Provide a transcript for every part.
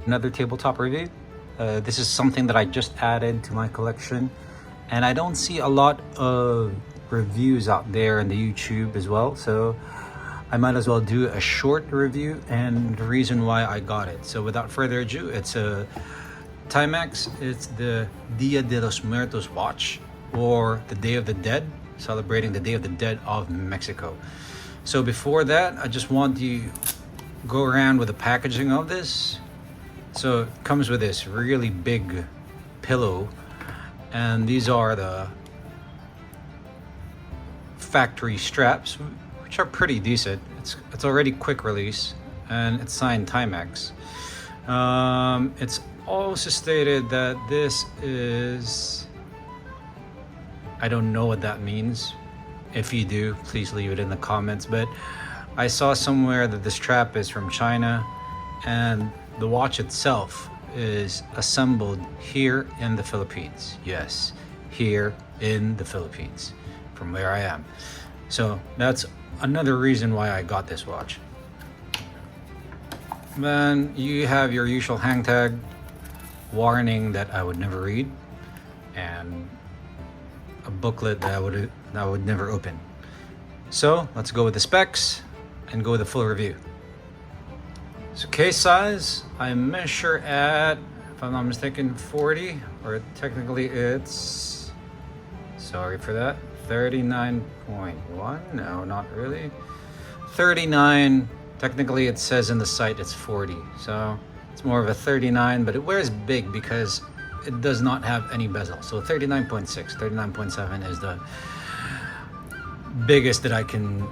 Another tabletop review. This is something that I just added to my collection, and I don't see a lot of reviews out there in the YouTube as well, so I might as well do a short review and the reason why I got it. So without further ado, it's a Timex. It's the Dia de los Muertos watch, or the Day of the Dead, celebrating the Day of the Dead of Mexico. So before that, I just want to go around with the packaging of this. So it comes with this really big pillow, and these are the factory straps, which are pretty decent. It's already quick release, and it's signed Timex. It's also stated that this is, I don't know what that means. If you do, please leave it in the comments. But I saw somewhere that the strap is from China, and the watch itself is assembled here in the Philippines. Yes, here in the Philippines, from where I am. So that's another reason why I got this watch. Then you have your usual hang tag, warning that I would never read, and a booklet that I would never open. So let's go with the specs and go with the full review. So case size, I measure at, if I'm not mistaken, 40, or technically it's, sorry for that, 39.1, no, not really, 39, technically it says in the site it's 40, so it's more of a 39, but it wears big because it does not have any bezel. So 39.6, 39.7 is the biggest that I can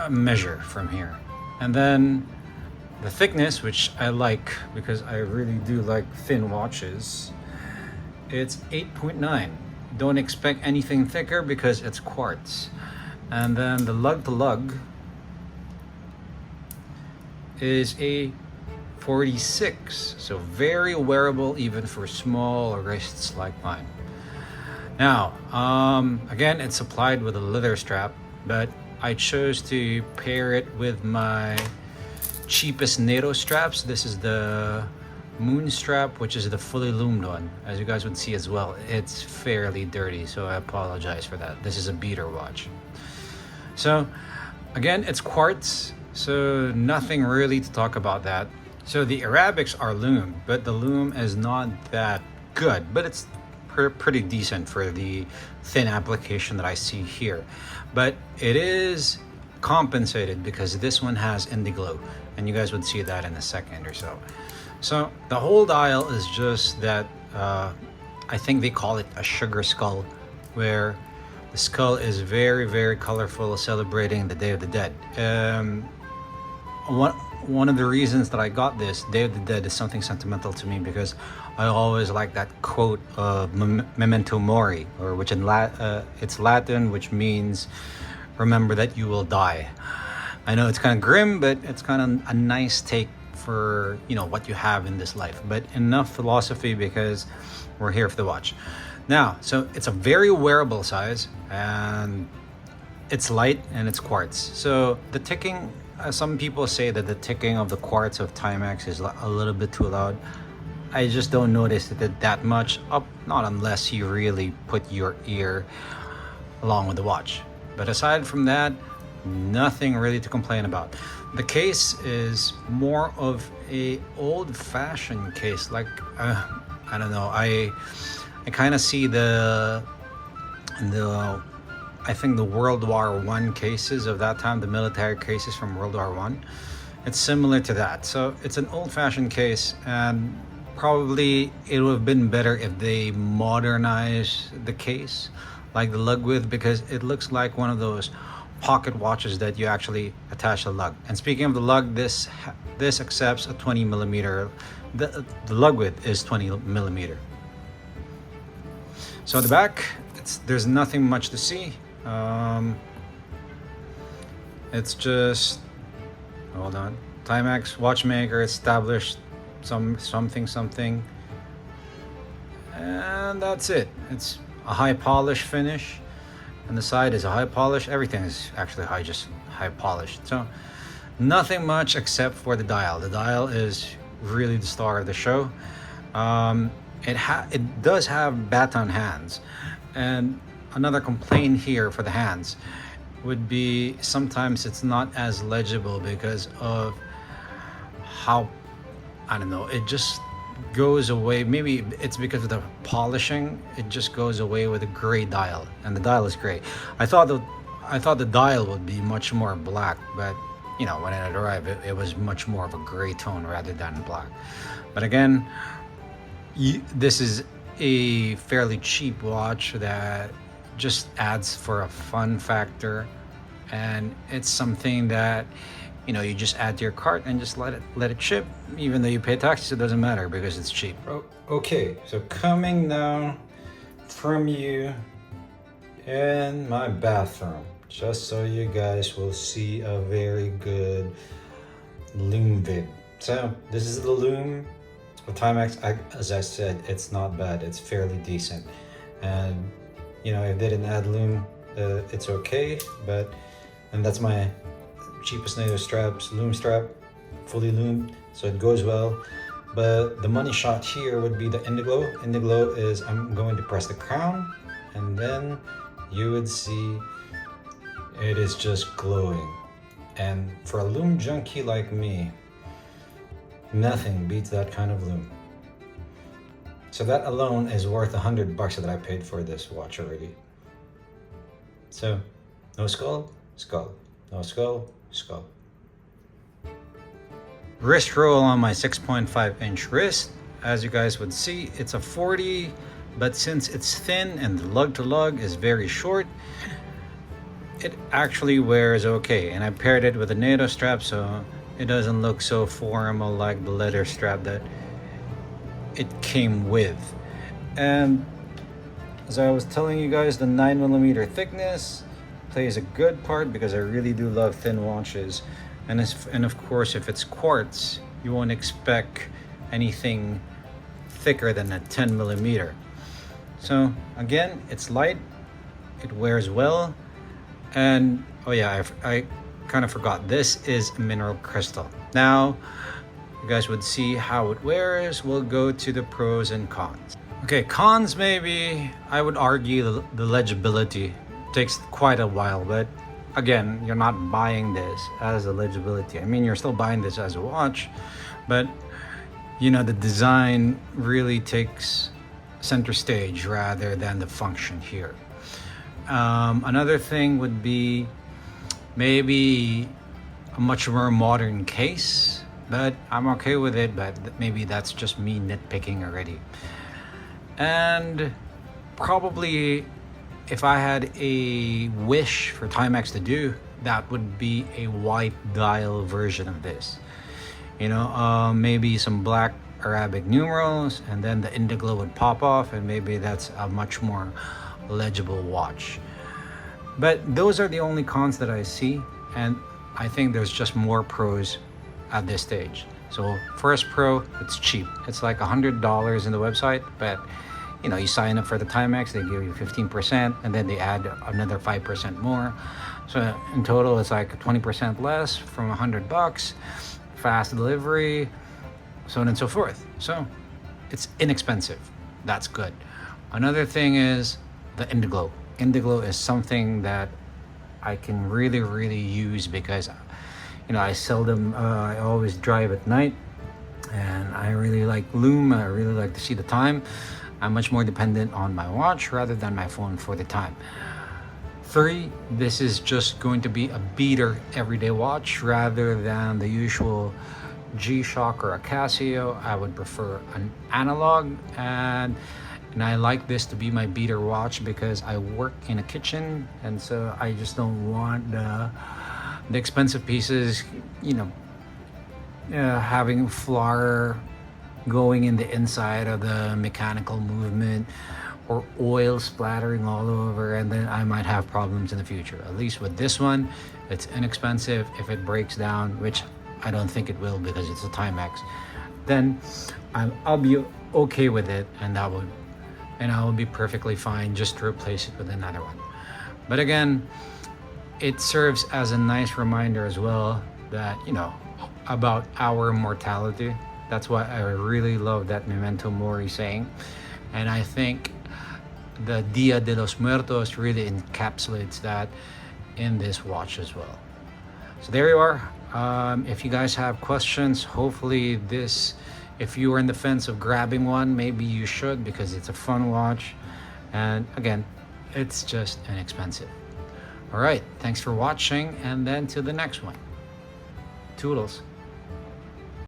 measure from here. And then the thickness, which I like because I really do like thin watches, it's 8.9. Don't expect anything thicker because it's quartz. And then the lug to lug is a 46, so very wearable even for small wrists like mine. Now, again, it's supplied with a leather strap, but I chose to pair it with my cheapest NATO straps. This is the Moon strap, which is the fully loomed one. As you guys would see as well, it's fairly dirty, so I apologize for that. This is a beater watch. So again, it's quartz, so nothing really to talk about that. So the Arabics are loom, but the loom is not that good, but it's pretty decent for the thin application that I see here. But it is compensated because this one has Indiglo, and you guys would see that in a second or so. So the whole dial is just that, I think they call it a sugar skull, where the skull is very, very colorful, celebrating the Day of the Dead. One of the reasons that I got this, Day of the Dead, is something sentimental to me because I always like that quote of Memento Mori, or which in it's Latin, which means remember that you will die. I know it's kind of grim, but it's kind of a nice take for, you know, what you have in this life. But enough philosophy because we're here for the watch. Now, so it's a very wearable size, and it's light and it's quartz. So the ticking, some people say that the ticking of the quartz of Timex is a little bit too loud. I just don't notice it that much, not unless you really put your ear along with the watch. But aside from that, nothing really to complain about. The case is more of a old-fashioned case, like I don't know, I kind of see the I think the World War I cases of that time, the military cases from World War I. It's similar to that. So it's an old-fashioned case, and probably it would have been better if they modernized the case, like the lug width, because it looks like one of those pocket watches that you actually attach the lug. And speaking of the lug, this accepts a 20 millimeter. The lug width is 20 millimeter. So at the back, there's nothing much to see. It's just, hold on, Timex watchmaker established something, and that's it. It's a high polish finish, and the side is a high polish. Everything is actually just high polished. So nothing much except for the dial. The dial is really the star of the show. It does have baton hands, and another complaint here for the hands would be sometimes it's not as legible because of how, I don't know, it just goes away. Maybe it's because of the polishing. It just goes away with a gray dial, and the dial is gray. I thought the dial would be much more black, but you know, when it arrived, it was much more of a gray tone rather than black. But again, this is a fairly cheap watch that just adds for a fun factor, and it's something that, you know, you just add to your cart and just let it ship. Even though you pay taxes, it doesn't matter because it's cheap. Okay, so coming down from you in my bathroom, just so you guys will see a very good loom vid. So this is the loom with Timex. As I said, it's not bad. It's fairly decent, and you know, if they didn't add loom, it's okay. And that's my cheapest NATO straps, loom strap, fully loomed, so it goes well. But the money shot here would be the Indiglo. Indiglo is, I'm going to press the crown, and then you would see it is just glowing. And for a loom junkie like me, nothing beats that kind of loom. So that alone is worth $100 that I paid for this watch already. So, no skull, skull. No skull, skull. Wrist roll on my 6.5-inch wrist. As you guys would see, it's a 40, but since it's thin and the lug to lug is very short, it actually wears okay. And I paired it with a NATO strap, so it doesn't look so formal like the leather strap that it came with. And as I was telling you guys, the 9mm thickness plays a good part because I really do love thin watches. And of course, if it's quartz, you won't expect anything thicker than a 10mm. So again, it's light, it wears well, and oh yeah, I kind of forgot, this is mineral crystal. Now, you guys would see how it wears. We'll go to the pros and cons. Okay, cons maybe, I would argue the legibility takes quite a while, but again, you're not buying this as a legibility. I mean, you're still buying this as a watch, but you know, the design really takes center stage rather than the function here. Another thing would be maybe a much more modern case, but I'm okay with it, but maybe that's just me nitpicking already. And probably if I had a wish for Timex to do, that would be a white dial version of this. You know, maybe some black Arabic numerals, and then the Indiglo would pop off, and maybe that's a much more legible watch. But those are the only cons that I see, and I think there's just more pros at this stage. So first pro, it's cheap. It's like $100 in the website, but you know, you sign up for the Timex, they give you 15%, and then they add another 5% more. So in total, it's like 20% less from $100, fast delivery, so on and so forth. So it's inexpensive. That's good. Another thing is the Indiglo. Indiglo is something that I can really, really use because, you know, I always drive at night, and I really like loom. I really like to see the time. I'm much more dependent on my watch rather than my phone for the time. 3, this is just going to be a beater everyday watch rather than the usual G-Shock or a Casio. I would prefer an analog, and I like this to be my beater watch because I work in a kitchen, and so I just don't want the expensive pieces, you know, having flour going in the inside of the mechanical movement, or oil splattering all over, and then I might have problems in the future. At least with this one, it's inexpensive. If it breaks down, which I don't think it will because it's a Timex, then I'll be okay with it, and I will be perfectly fine just to replace it with another one. But again, it serves as a nice reminder as well that, you know, about our mortality, That's why I really love that Memento Mori saying. And I think the Dia de los Muertos really encapsulates that in this watch as well. So there you are. If you guys have questions, hopefully this, if you were in the fence of grabbing one, maybe you should, because it's a fun watch. And again, it's just inexpensive. All right, thanks for watching, and then to the next one. Toodles.